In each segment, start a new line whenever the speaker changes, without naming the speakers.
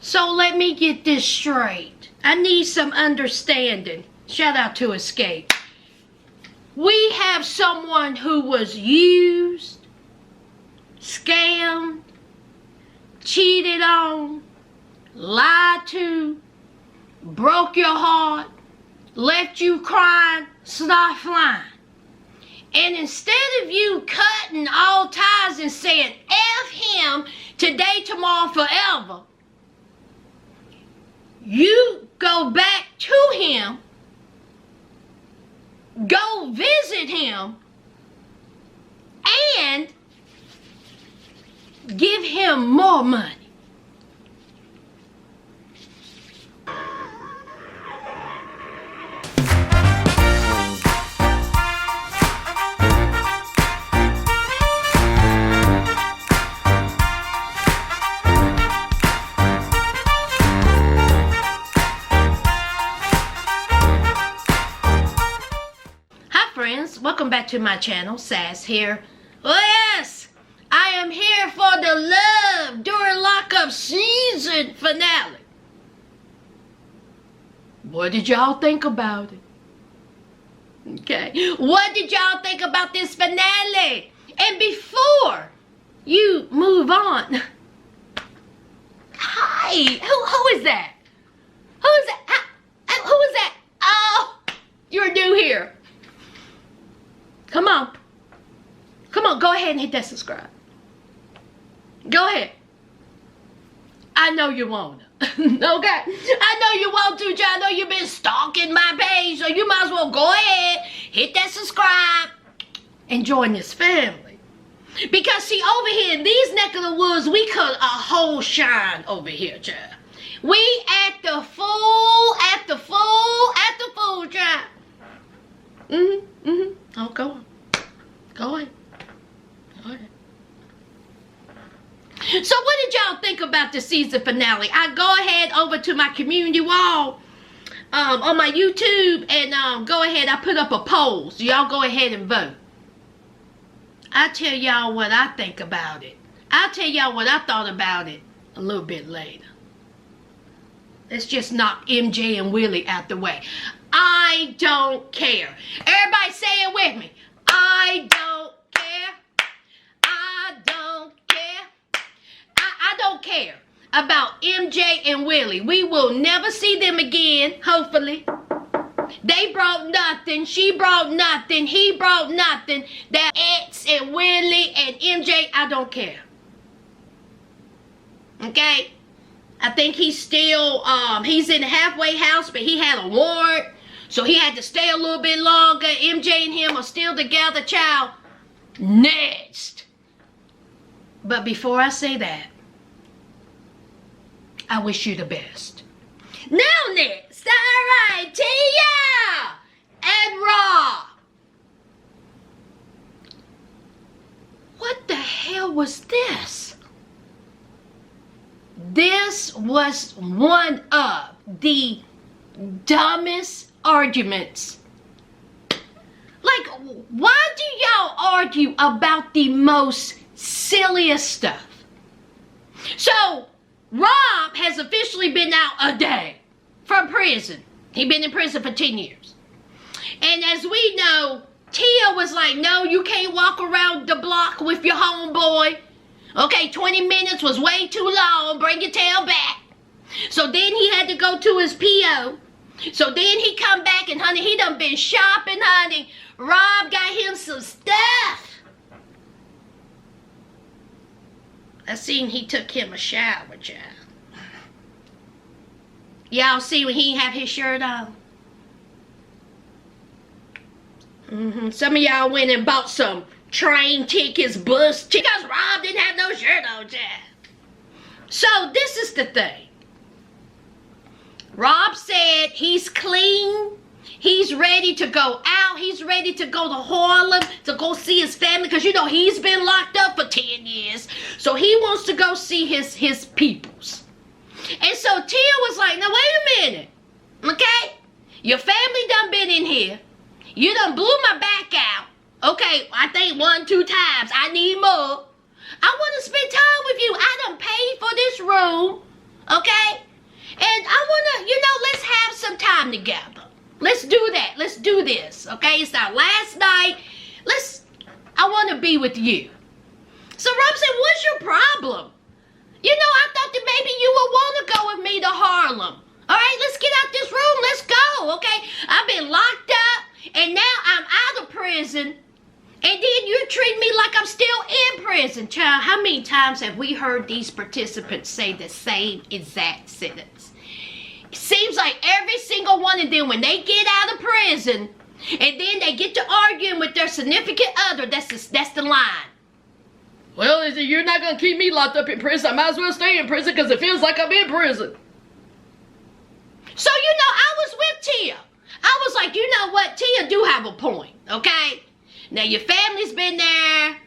So let me get this straight. I need some understanding. Shout out to Escape. We have someone who was used, scammed, cheated on, lied to, broke your heart, left you crying, snot flying. And instead of you cutting all ties and saying, F him today, tomorrow, forever, you go back to him, go visit him, and give him more money. Welcome back to my channel. Sass here. Oh yes, I am here for the love during Lockup season finale. What did y'all think about it? Okay, what did y'all think about this finale? And before you move on, hi, who is that? Who is that? Who is that? Oh, you're new here. Come on. Come on, go ahead and hit that subscribe. Go ahead. I know you want to. Okay? I know you want to, John. I know you've been stalking my page, so you might as well go ahead, hit that subscribe, and join this family. Because, see, over here in these neck of the woods, we cut a whole shine over here, child. We act the fool, child. Oh, go on. Go ahead. Go ahead. So what did y'all think about the season finale? I go ahead over to my community wall on my YouTube and go ahead. I put up a poll. So y'all go ahead and vote. I'll tell y'all what I think about it. I'll tell y'all what I thought about it a little bit later. Let's just knock MJ and Willie out the way. I don't care. Everybody say it with me. I don't care. I don't care. I don't care about MJ and Willie. We will never see them again, hopefully. They brought nothing. She brought nothing. He brought nothing. That X and Willie and MJ, I don't care. Okay? I think he's still, he's in the halfway house, but he had a warrant. So he had to stay a little bit longer. MJ and him are still together, child. Next. But before I say that, I wish you the best. Now next, all right, Tia and Rob. What the hell was this? This was one of the dumbest arguments. Like, why do y'all argue about the most silliest stuff? So, Rob has officially been out a day from prison. He's been in prison for 10 years. And as we know, Tia was like, no, you can't walk around the block with your homeboy. Okay, 20 minutes was way too long. Bring your tail back. So then he had to go to his PO. So then he come back and, honey, he done been shopping, honey. Rob got him some stuff. I seen he took him a shower, child. Y'all see when he have his shirt on? Some of y'all went and bought some train tickets, bus tickets. Because Rob didn't have no shirt on, child. So this is the thing. Rob said he's clean. He's ready to go out. He's ready to go to Harlem to go see his family. Because, you know, he's been locked up for 10 years. So he wants to go see his peoples. And so Tia was like, now wait a minute. Okay? Your family done been in here. You done blew my back out. Okay, I think 1, 2 times. I need more. I want to spend time with you. I done paid for this room. Okay? And I want to, let's have some time together. Let's do that. Let's do this. Okay? It's our last night. I want to be with you. So Rob said, what's your problem? I thought that maybe you would want to go with me to Harlem. All right, let's get out this room. Let's go, okay? I've been locked up, and now I'm out of prison, and then you treat me like I'm still in prison. Child, how many times have we heard these participants say the same exact sentence? It seems like every single one of them, when they get out of prison, and then they get to arguing with their significant other, that's the line. Well, you're not going to keep me locked up in prison. I might as well stay in prison because it feels like I'm in prison. So, I was with Tia. I was like, you know what? Tia do have a point, okay? Now, your family's been there,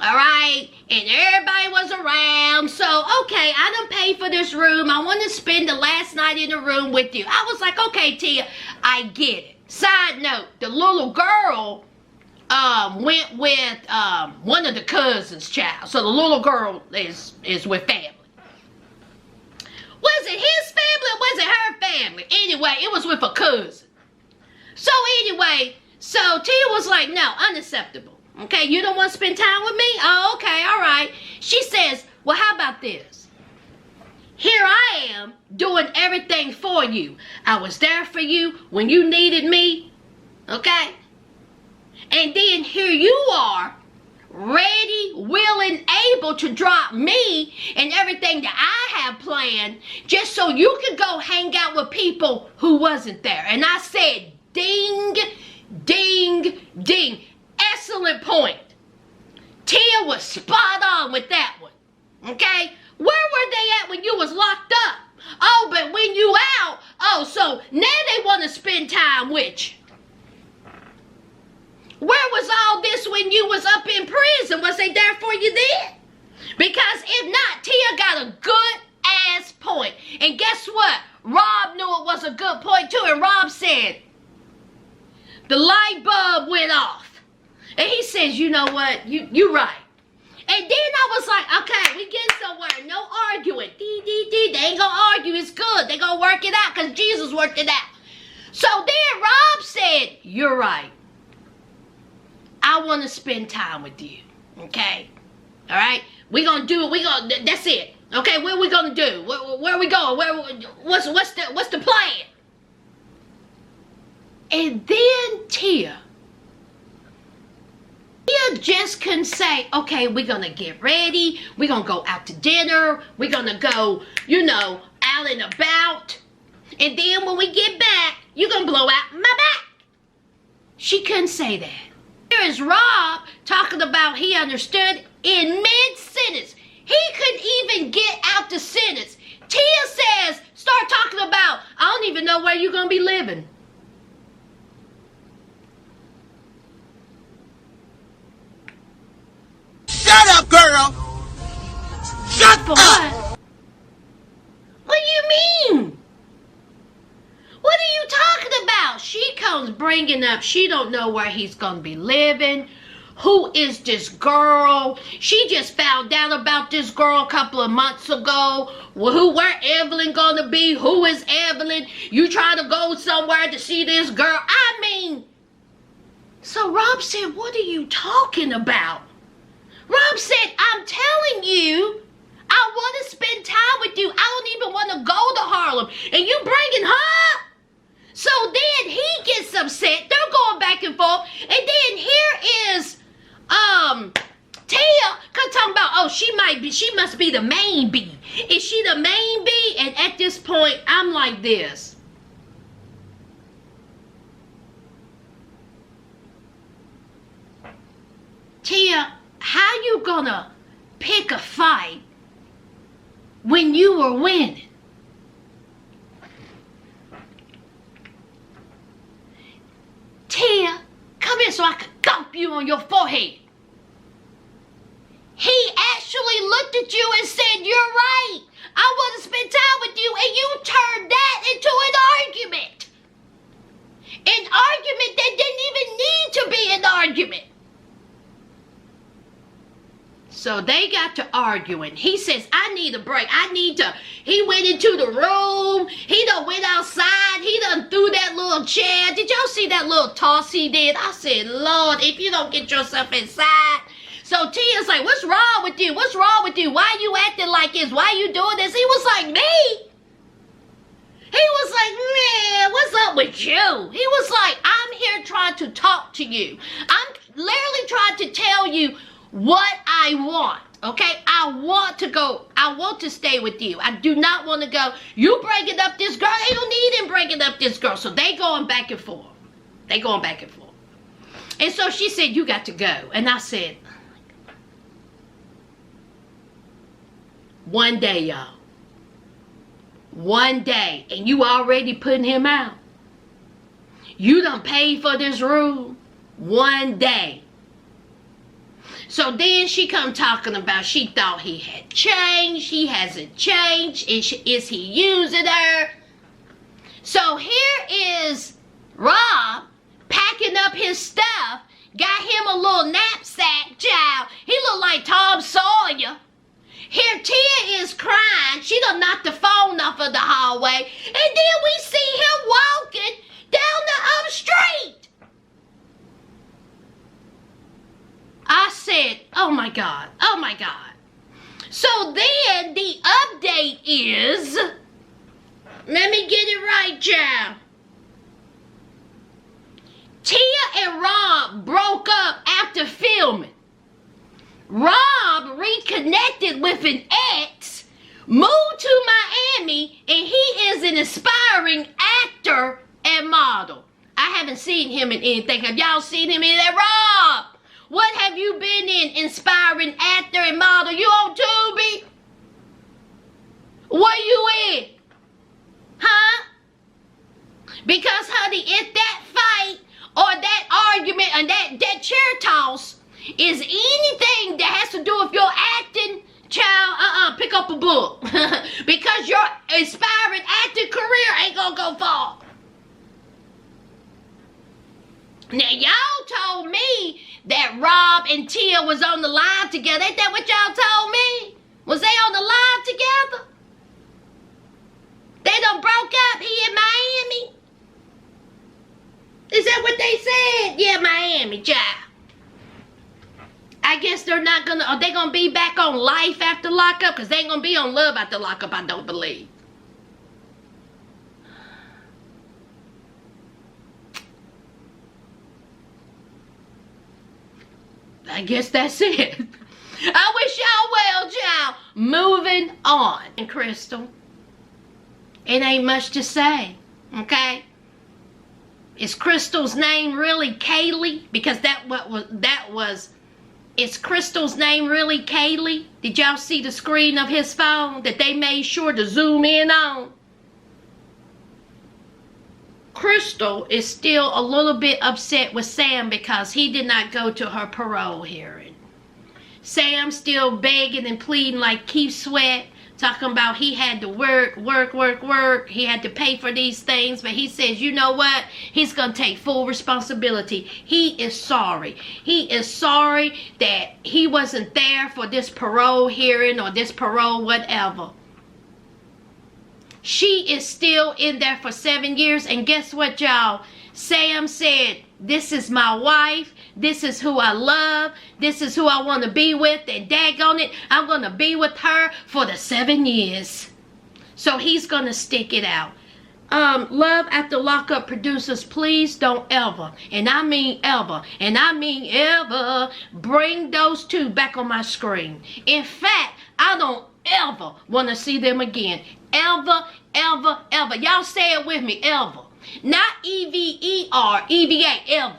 all right? And everybody was around. So, okay, I done paid for this room. I want to spend the last night in the room with you. I was like, okay, Tia, I get it. Side note, the little girl went with one of the cousins' child. So the little girl is with family. Was it his family or was it her family? Anyway, it was with a cousin. So anyway, Tia was like, no, unacceptable. Okay, you don't want to spend time with me? Oh, okay, all right. She says, well, how about this? Here I am doing everything for you. I was there for you when you needed me. Okay? And then here you are, ready, willing, able to drop me and everything that I have planned just so you could go hang out with people who wasn't there. And I said, ding, ding, ding. Excellent point. Tia was spot on with that one. Okay? Where were they at when you was locked up? Oh, but when you out, so now they want to spend time with you. Where was all this when you was up in prison? Was they there for you then? Because if not, Tia got a good ass point. And guess what? Rob knew it was a good point too. And Rob said, the light bulb went off. And he says, you know what? You're right. And then I was like, okay, we getting somewhere. No arguing. They ain't gonna argue. It's good. They gonna work it out because Jesus worked it out. So then Rob said, you're right. I want to spend time with you. Okay? All right? We gonna do it. That's it. Okay? What we gonna do? Where are we going? What's the plan? And then Tia just couldn't say, okay, we're going to get ready. We're going to go out to dinner. We're going to go, out and about. And then when we get back, you're going to blow out my back. She couldn't say that. Here is Rob talking about he understood in mid-sentence. He couldn't even get out the sentence. Tia says, start talking about, I don't even know where you're going to be living.
Shut up, girl! Shut
For
up!
what? What do you mean? What are you talking about? She comes bringing up she don't know where he's going to be living. Who is this girl? She just found out about this girl a couple of months ago. Where Evelyn going to be? Who is Evelyn? You trying to go somewhere to see this girl? I mean, so Rob said, what are you talking about? Rob said, I'm telling you, I want to spend time with you. I don't even want to go to Harlem. And you bringing her up? So then he gets upset. They're going back and forth. And then here is Tia talking about, she must be the main bee. Is she the main bee? And at this point, I'm like this. Tia, how you gonna pick a fight when you were winning? Tia, come here so I can gump you on your forehead. He actually looked at you and said, you're right. I want to spend time with you, and you turned that into an argument. An argument that didn't even need to be an argument. So they got to arguing. He says, I need a break. He went into the room. He done went outside. He done threw that little chair. Did y'all see that little toss he did? I said, Lord, if you don't get yourself inside. So Tia's like, what's wrong with you? What's wrong with you? Why you acting like this? Why you doing this? He was like, me? He was like, man, what's up with you? He was like, I'm here trying to talk to you. I'm literally trying to tell you what I want, okay? I want to stay with you. I do not want to go, you breaking up this girl. They don't need him breaking up this girl. So they going back and forth. And so she said, you got to go. And I said, one day, y'all. One day, and you already putting him out. You done paid for this room. One day. So then she come talking about she thought he had changed. He hasn't changed. Is he using her? So here is Rob packing up his stuff. Got him a little knapsack, child. He look like Tom Sawyer. Here Tia is crying. She done knocked the phone off of the hallway. And then we see him walking down the street. I said, oh my God, oh my God. So then the update is, let me get it right, child. Tia and Rob broke up after filming. Rob reconnected with an ex, moved to Miami, and he is an aspiring actor and model. I haven't seen him in anything. Have y'all seen him in that? Rob, what have you been in? Inspiring actor and model. You on Tubi? What you in? Huh? Because, honey, if that fight or that argument and that chair toss is anything that has to do with your acting, child, pick up a book. Because your inspiring acting career ain't gonna go far. Now, y'all told me that Rob and Tia was on the live together. Ain't that what y'all told me? Was they on the live together? They done broke up. He in Miami? Is that what they said? Yeah, Miami, child. I guess they're not gonna, are they gonna be back on Life after Lockup? Because they ain't gonna be on Love after Lockup, I don't believe. I guess that's it. I wish y'all well, child. Moving on. And Crystal, it ain't much to say, okay? Is Crystal's name really Kaylee? Because is Crystal's name really Kaylee? Did y'all see the screen of his phone that they made sure to zoom in on? Crystal is still a little bit upset with Sam because he did not go to her parole hearing. Sam still begging and pleading like Keith Sweat, talking about he had to work. He had to pay for these things, but he says, you know what? He's going to take full responsibility. He is sorry. He is sorry that he wasn't there for this parole hearing or this parole whatever. She is still in there for 7 years, and guess what, y'all? Sam said, this is my wife. This is who I love. This is who I want to be with. And daggone it, I'm going to be with her for the 7 years. So he's going to stick it out. Love After Lockup producers, please don't ever, and I mean ever, and I mean ever, bring those two back on my screen. In fact, I don't ever want to see them again. Ever, ever, ever. Y'all say it with me, ever. Not E-V-E-R, E-V-A, ever.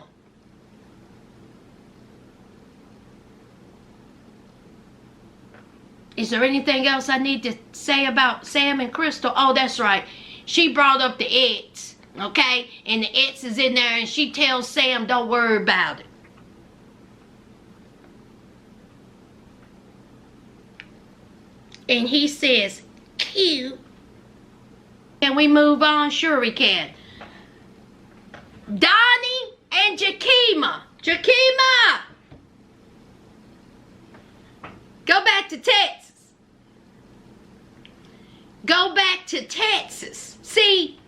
Is there anything else I need to say about Sam and Crystal? Oh, that's right. She brought up the ex, okay? And the ex is in there and she tells Sam, don't worry about it. And he says, cute. Can we move on? Sure we can. Donnie and Jakima. Jakima! Go back to Texas. Go back to Texas. See,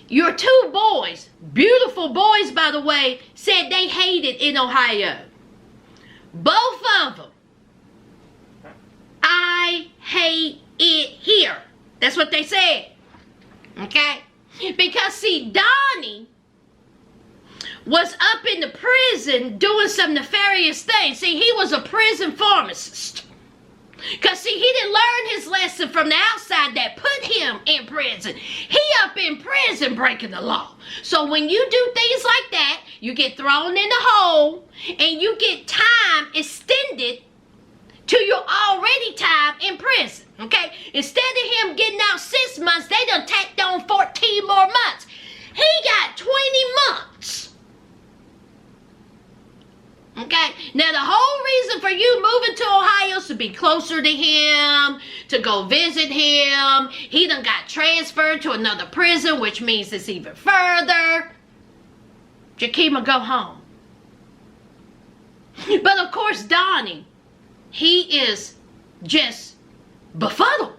your two boys, beautiful boys by the way, said they hated in Ohio. Both of them. I hate it here. That's what they said. Okay? Because see, Donnie was up in the prison doing some nefarious things. See, he was a prison pharmacist. Because see, he didn't learn his lesson from the outside that put him in prison. He up in prison breaking the law. So when you do things like that, you get thrown in the hole and you get time extended to your already time in prison. Okay? Instead of him getting out 6 months, they done tacked on 14 more months. He got 20 months. Okay, now the whole reason for you moving to Ohio is to be closer to him, to go visit him. He done got transferred to another prison, which means it's even further. Jakima, go home. But of course, Donnie, he is just befuddled.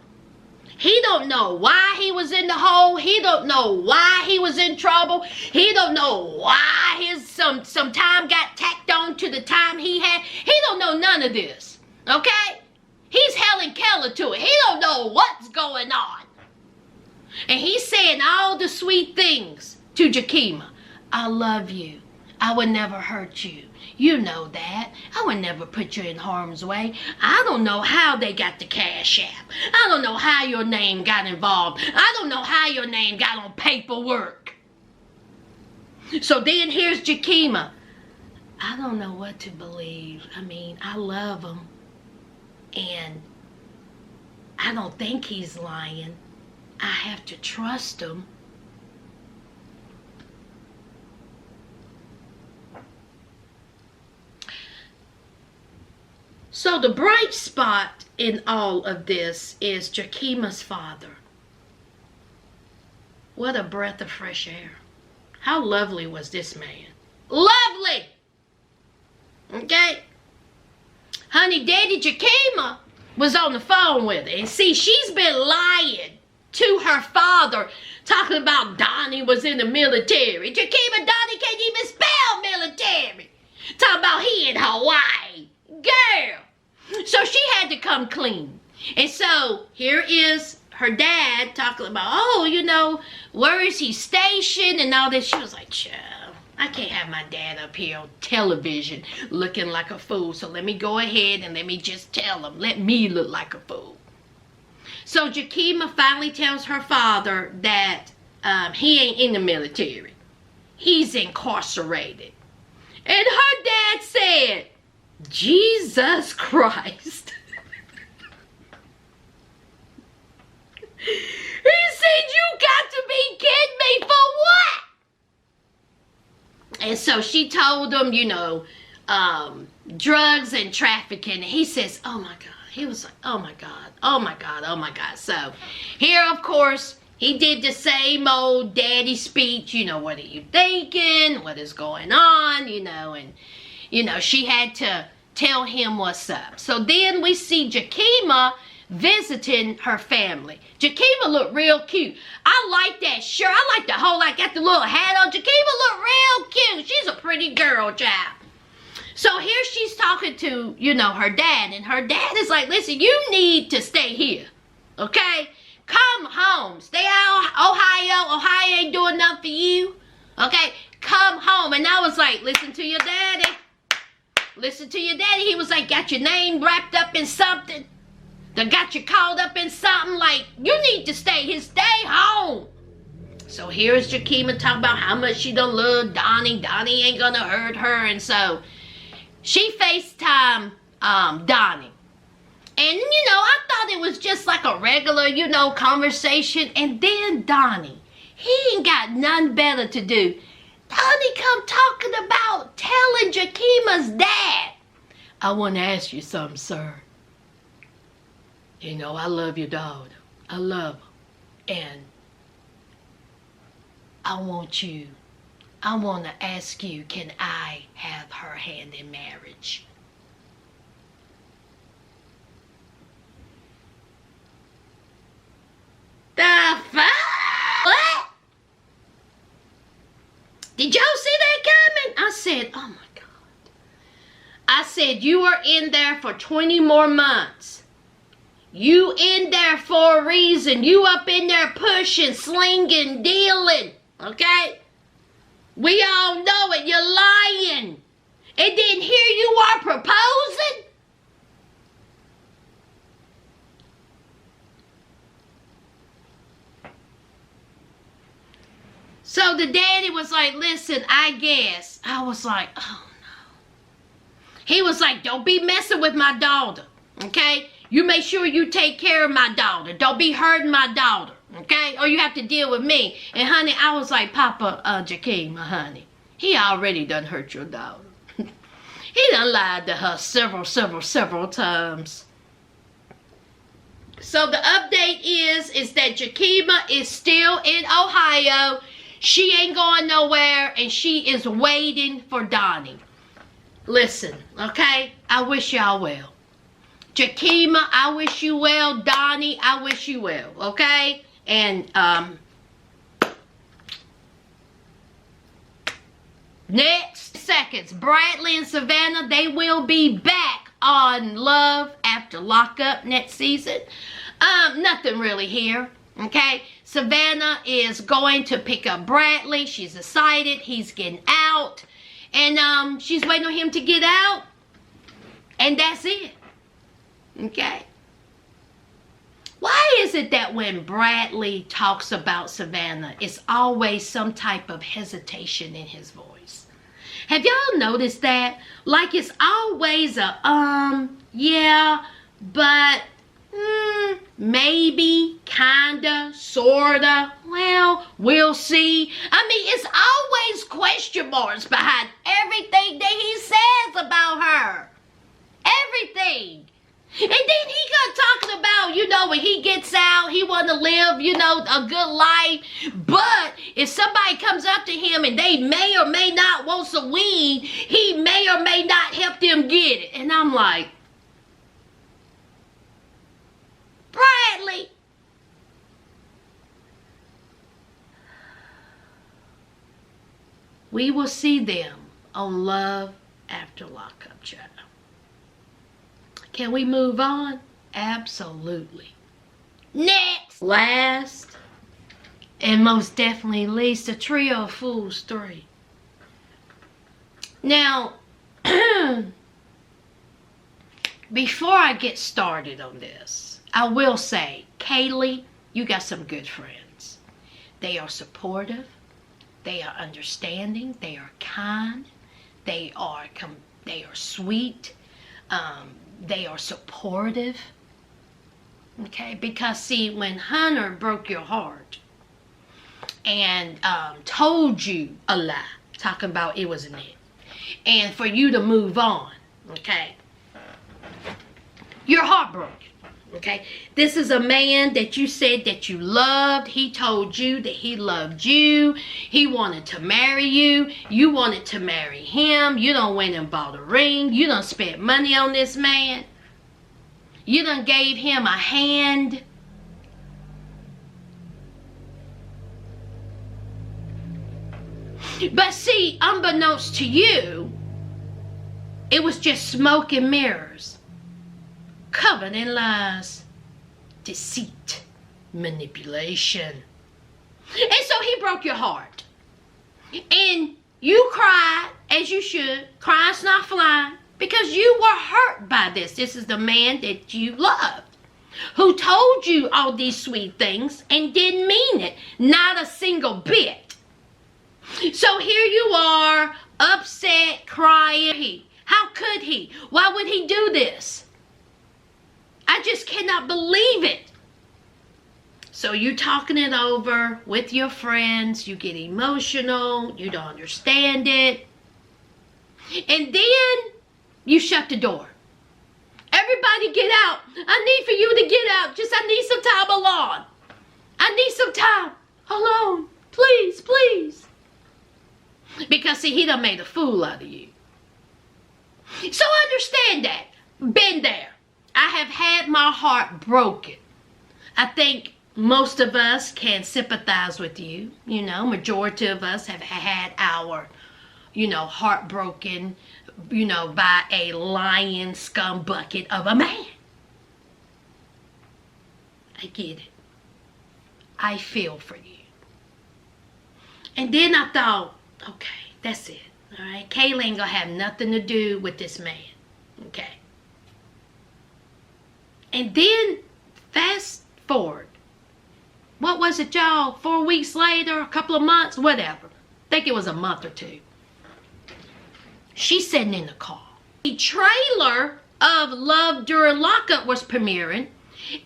He don't know why he was in the hole. He don't know why he was in trouble. He don't know why his some time got tacked on to the time he had. He don't know none of this. Okay? He's Helen Keller to it. He don't know what's going on. And he's saying all the sweet things to Jakima. I love you. I would never hurt you. You know that. I would never put you in harm's way. I don't know how they got the cash app. I don't know how your name got involved. I don't know how your name got on paperwork. So then here's Jakima. I don't know what to believe. I mean, I love him. And I don't think he's lying. I have to trust him. So the bright spot in all of this is Jakima's father. What a breath of fresh air. How lovely was this man? Lovely! Okay? Honey, Daddy Jakima was on the phone with her. And see, she's been lying to her father, talking about Donnie was in the military. Jakima, Donnie can't even spell military. Talking about he in Hawaii. Girl! So she had to come clean. And so here is her dad talking about, oh, you know, where is he stationed and all this. She was like, child, I can't have my dad up here on television looking like a fool. So let me go ahead and let me just tell him, let me look like a fool. So Jakima finally tells her father that he ain't in the military. He's incarcerated. And her dad said, Jesus Christ. He said, you got to be kidding me, for what? And so she told him, you know, drugs and trafficking. And he says, oh my God. He was like, oh my God, oh my God, oh my God. So here, of course, he did the same old daddy speech. You know, what are you thinking? What is going on? You know, and you know, she had to tell him what's up. So then we see Jakima visiting her family. Jakima looked real cute. I like that shirt. I like the whole, like, got the little hat on. Jakima looked real cute. She's a pretty girl, child. So here she's talking to, you know, her dad. And her dad is like, listen, you need to stay here. Okay? Come home. Stay out Ohio. Ohio ain't doing nothing for you. Okay? Come home. And I was like, listen to your daddy. Listen to your daddy. He was like, got your name wrapped up in something. That got you caught up in something. Like, you need to stay here. Stay home. So here's Jakima talking about how much she done love Donnie. Donnie ain't gonna hurt her. And so she FaceTimed Donnie. And, you know, I thought it was just like a regular, you know, conversation. And then Donnie, he ain't got nothing better to do. Donnie come talking about telling Jakima's dad, I want to ask you something, sir. You know, I love your daughter. I love her. And I want to ask you, can I have her hand in marriage? said, you are in there for 20 more months. You in there for a reason. You up in there pushing, slinging, dealing. Okay? We all know it. You're lying. And then here you are proposing? So the daddy was like, listen, I guess. I was like, oh no. He was like, don't be messing with my daughter. Okay? You make sure you take care of my daughter. Don't be hurting my daughter. Okay? Or you have to deal with me. And honey, I was like, Papa Jakeem, honey, he already done hurt your daughter. He done lied to her several times. So the update is that Jakima is still in Ohio. She ain't going nowhere, and she is waiting for Donnie. Listen, okay? I wish y'all well. Jakima, I wish you well. Donnie, I wish you well, okay? And, next seconds, Bradley and Savannah, they will be back on Love After Lockup next season. Nothing really here, okay? Savannah is going to pick up Bradley. She's excited. He's getting out. And, she's waiting on him to get out. And that's it. Okay? Why is it that when Bradley talks about Savannah, it's always some type of hesitation in his voice? Have y'all noticed that? Like it's always a, yeah, but, maybe, kinda, sorta, well, we'll see. I mean, it's always question marks behind everything that he says about her. Everything. And then he got talking about, you know, when he gets out, he want to live, you know, a good life. But if somebody comes up to him and they may or may not want some weed, he may or may not help them get it. And I'm like, Bradley. We will see them on Love After Lockup, child. Can we move on? Absolutely. Next. Last, and most definitely least, the Trio of Fools 3. Now, before I get started on this, I will say, Kaylee, you got some good friends. They are supportive. They are understanding. They are kind. They are sweet. They are supportive. Okay, because see, when Hunter broke your heart and told you a lie, talking about it wasn't it, and for you to move on, okay, you're heartbroken. Okay, this is a man that you said that you loved. He told you that he loved you. He wanted to marry you. You wanted to marry him. You done went and bought a ring. You done spent money on this man. You done gave him a hand. But see, unbeknownst to you, it was just smoke and mirrors. Covered in lies, deceit, manipulation. And so he broke your heart. And you cried, as you should. Crying's not flying. Because you were hurt by this. This is the man that you loved, who told you all these sweet things and didn't mean it. Not a single bit. So here you are, upset, crying. How could he? Why would he do this? I just cannot believe it. So you're talking it over with your friends. You get emotional. You don't understand it. And then you shut the door. Everybody get out. I need for you to get out. I need some time alone. I need some time alone. Please, please. Because see, he done made a fool out of you. So understand that. Been there. I have had my heart broken. I think most of us can sympathize with you. You know, majority of us have had our, heart broken by a lying scumbucket of a man. I get it. I feel for you. And then I thought, okay, that's it. All right, Kaylee ain't gonna have nothing to do with this man. Okay. And then fast forward. What was it, y'all? 4 weeks later, a couple of months, whatever. I think it was a month or two. She's sitting in the car. The trailer of Love During Lockup was premiering,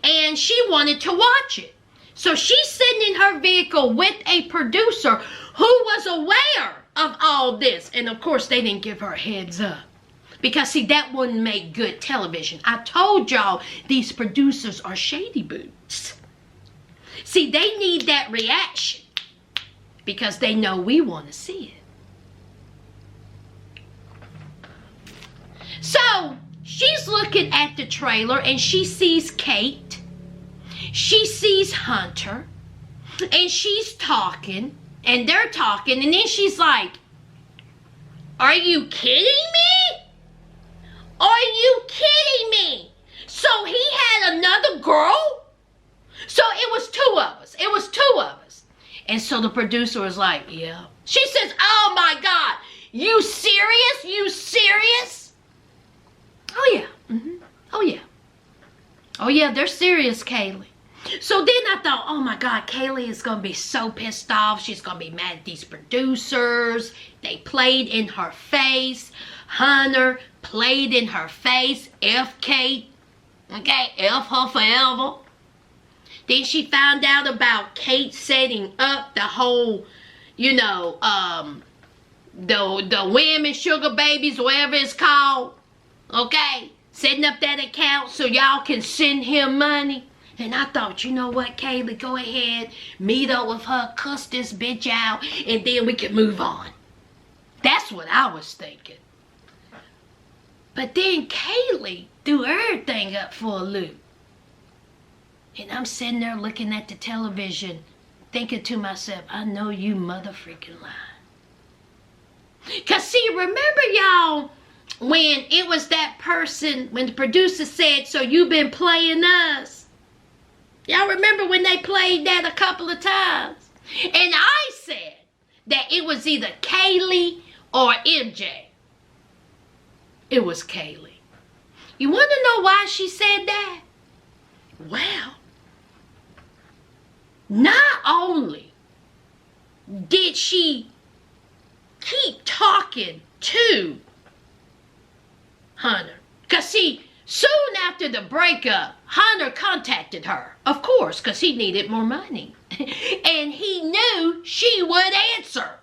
and she wanted to watch it. So she's sitting in her vehicle with a producer who was aware of all this. And of course, they didn't give her a heads up. Because, see, that wouldn't make good television. I told y'all these producers are shady boots. See, they need that reaction because they know we want to see it. So she's looking at the trailer and she sees Kate. She sees Hunter. And she's talking. And they're talking. And then she's like, are you kidding me? Are you kidding me? So he had another girl? So it was two of us. It was two of us. And so the producer was like, yeah. She says, oh my God, you serious? You serious? Oh yeah. Oh yeah. Oh yeah, they're serious, Kaylee. So then I thought, oh my God, Kaylee is going to be so pissed off. She's going to be mad at these producers. They played in her face. Hunter played in her face. F Kate. Okay, F her forever. Then she found out about Kate setting up the whole, the women sugar babies, whatever it's called. Okay, setting up that account so y'all can send him money. And I thought, you know what, Kaylee, go ahead, meet up with her, cuss this bitch out, and then we can move on. That's what I was thinking. But then Kaylee threw everything up for a loop. And I'm sitting there looking at the television, thinking to myself, I know you mother freaking lying. Because see, remember y'all, when it was that person, when the producer said, so you've been playing us? Y'all remember when they played that a couple of times? And I said that it was either Kaylee or MJ. It was Kaylee. You want to know why she said that? Well, not only did she keep talking to Hunter, because see, soon after the breakup, Hunter contacted her, of course, because he needed more money. And he knew she would answer.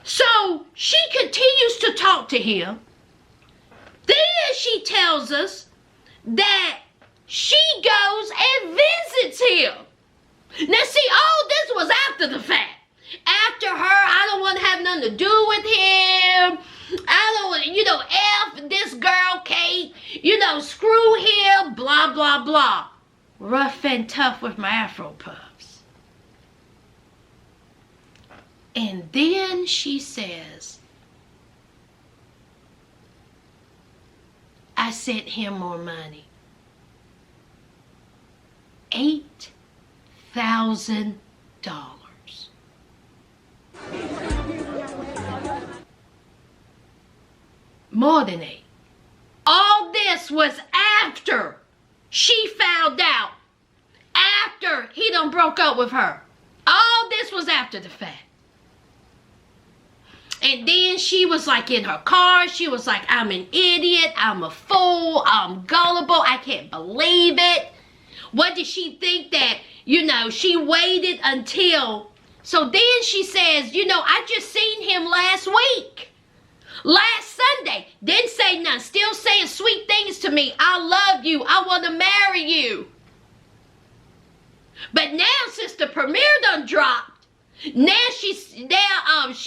So she continues to talk to him. Then she tells us that she goes and visits him. Now see, all this was after the fact. After her, I don't want to have nothing to do with him. I don't want to, F this girl, Kate. Screw him, blah, blah, blah. Rough and tough with my Afro puffs. And then she says, I sent him more money. $8,000. More than 8. All this was after she found out. After he done broke up with her. All this was after the fact. And then she was like in her car. She was like, I'm an idiot. I'm a fool. I'm gullible. I can't believe it. What did she think that, she waited until. So then she says, I just seen him last week. Last Sunday. Didn't say nothing. Still saying sweet things to me. I love you. I want to marry you. But now since the premiere done dropped, now she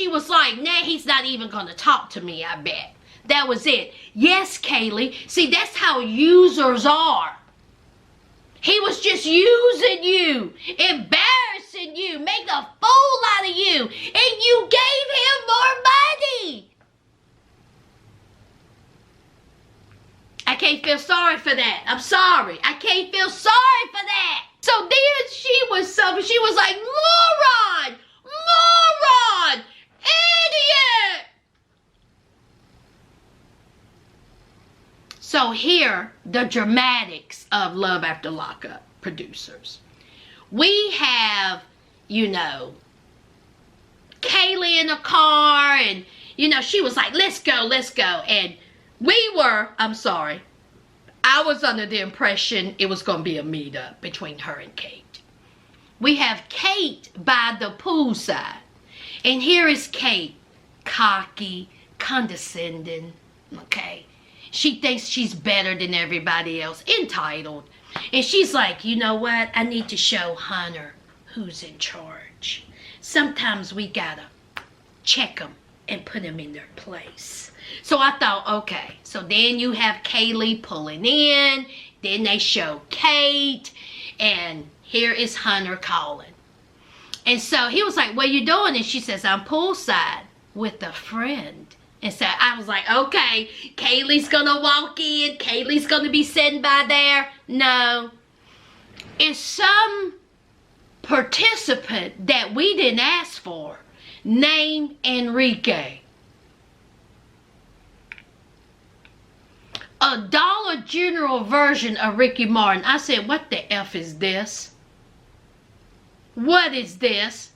was like, nah, he's not even going to talk to me, I bet. That was it. Yes, Kaylee. See, that's how users are. He was just using you, embarrassing you, making a fool out of you, and you gave him more money. can't feel sorry for that. I'm sorry. I can't feel sorry for that. So then she was like, moron, moron, idiot. So here, the dramatics of Love After Lockup producers. We have, you know, Kaylee in a car, and, you know, she was like, let's go, let's go. And I was under the impression it was going to be a meetup between her and Kate. We have Kate by the poolside. And here is Kate, cocky, condescending, okay? She thinks she's better than everybody else, entitled. And she's like, you know what? I need to show Hunter who's in charge. Sometimes we gotta check them and put them in their place. So I thought, okay. So then you have Kaylee pulling in. Then they show Kate. And here is Hunter calling. And so he was like, what are you doing? And she says, I'm poolside with a friend. And so I was like, okay, Kaylee's gonna walk in. Kaylee's gonna be sitting by there. No. It's some participant that we didn't ask for, named Enrique. A Dollar General version of Ricky Martin. I said, what the F is this? What is this?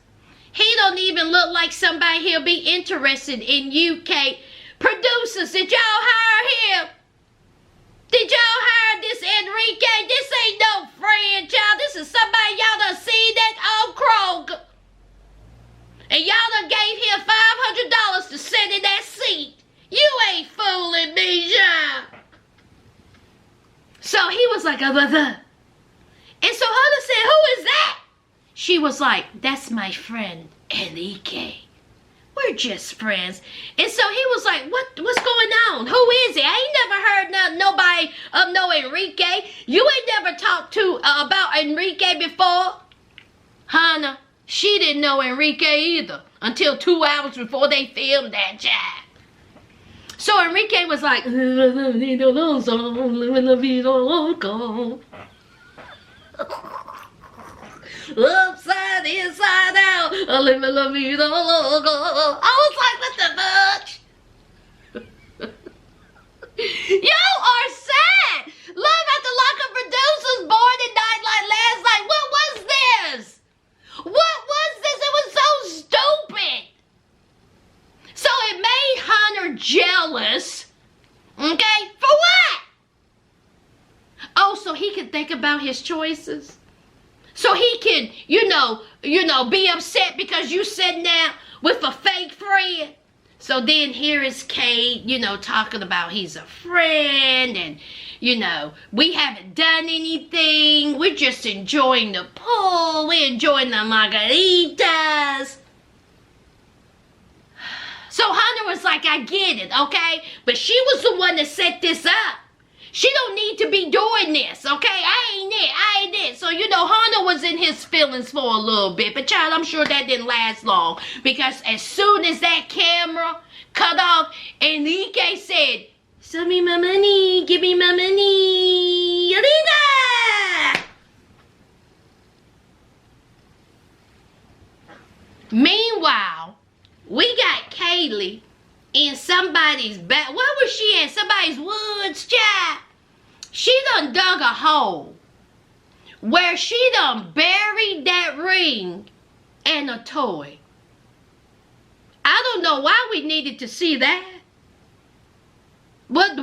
He don't even look like somebody he'll be interested in. UK producers, did y'all hire him? Did y'all hire this Enrique? This ain't no friend, child. This is somebody y'all done seen that old Kroger. And y'all done gave him $500 to sit in that seat. You ain't fooling me, child. So he was like, And so Hunter said, who is that? She was like, that's my friend, Enrique. We're just friends. And so he was like, what's going on? Who is he? I ain't never heard nobody of no Enrique. You ain't never talked to about Enrique before. Hannah, she didn't know Enrique either until 2 hours before they filmed that job. So Enrique was like, upside, inside out, I was like, what the fudge? Y'all are sad. Love After Lockup producers bored at night like last night. What was this? What was this? It was so stupid. So it made Hunter jealous. Okay? For what? Oh, so he can think about his choices? So he can, you know, be upset because you sitting there with a fake friend. So then here is Kate, talking about he's a friend and, we haven't done anything. We're just enjoying the pool. We're enjoying the margaritas. So Hunter was like, I get it, okay? But she was the one that set this up. She don't need to be doing this, okay? I ain't it. So, Hunter was in his feelings for a little bit. But, child, I'm sure that didn't last long. Because as soon as that camera cut off, Enrique said, send me my money. Give me my money. Yolita! Meanwhile, we got Kaylee in somebody's back. Where was she at? Somebody's woods, child. She done dug a hole where she done buried that ring and a toy. I don't know why we needed to see that. What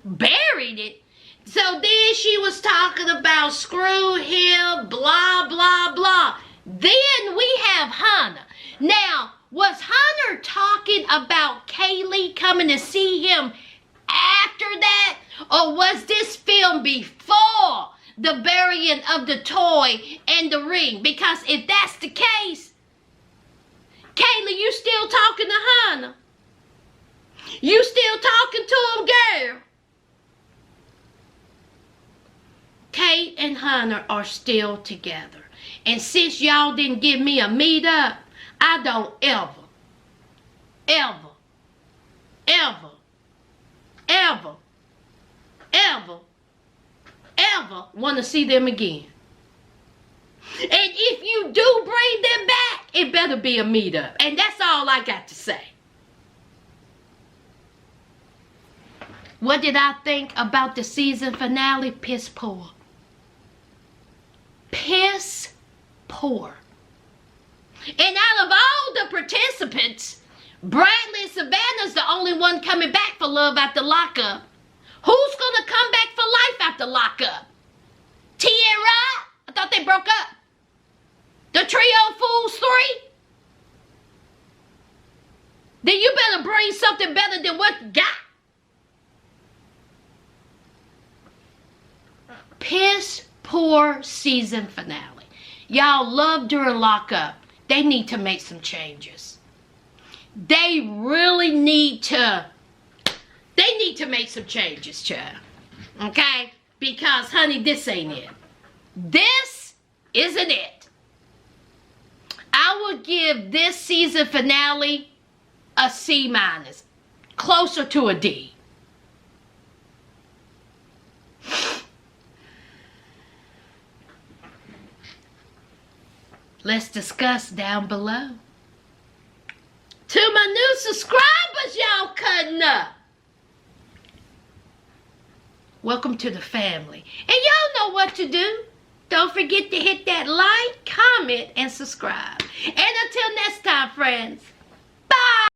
buried it? So then she was talking about screw him, blah, blah, blah. Then we have Hunter. Now, was Hunter talking about Kaylee coming to see him after that? Or was this film before the burying of the toy and the ring? Because if that's the case, Kaylee, you still talking to Hunter? You still talking to him, girl? Kate and Hunter are still together. And since y'all didn't give me a meetup, I don't ever ever want to see them again. And if you do bring them back, it better be a meetup. And that's all I got to say. What did I think about the season finale? Piss poor. Piss poor. And out of all the participants, Bradley and Savannah's the only one coming back for love after lockup. Who's gonna come back for life after lockup? Tierra? I thought they broke up. The Trio Fools 3? Then you better bring something better than what you got. Piss poor season finale. Y'all love during lockup. They need to make some changes. They really need to. They need to make some changes, child. Okay? Because, honey, this ain't it. This isn't it. I would give this season finale a C-, closer to a D. Let's discuss down below. To my new subscribers, y'all cutting up. Welcome to the family. And y'all know what to do. Don't forget to hit that like, comment, and subscribe. And until next time, friends. Bye.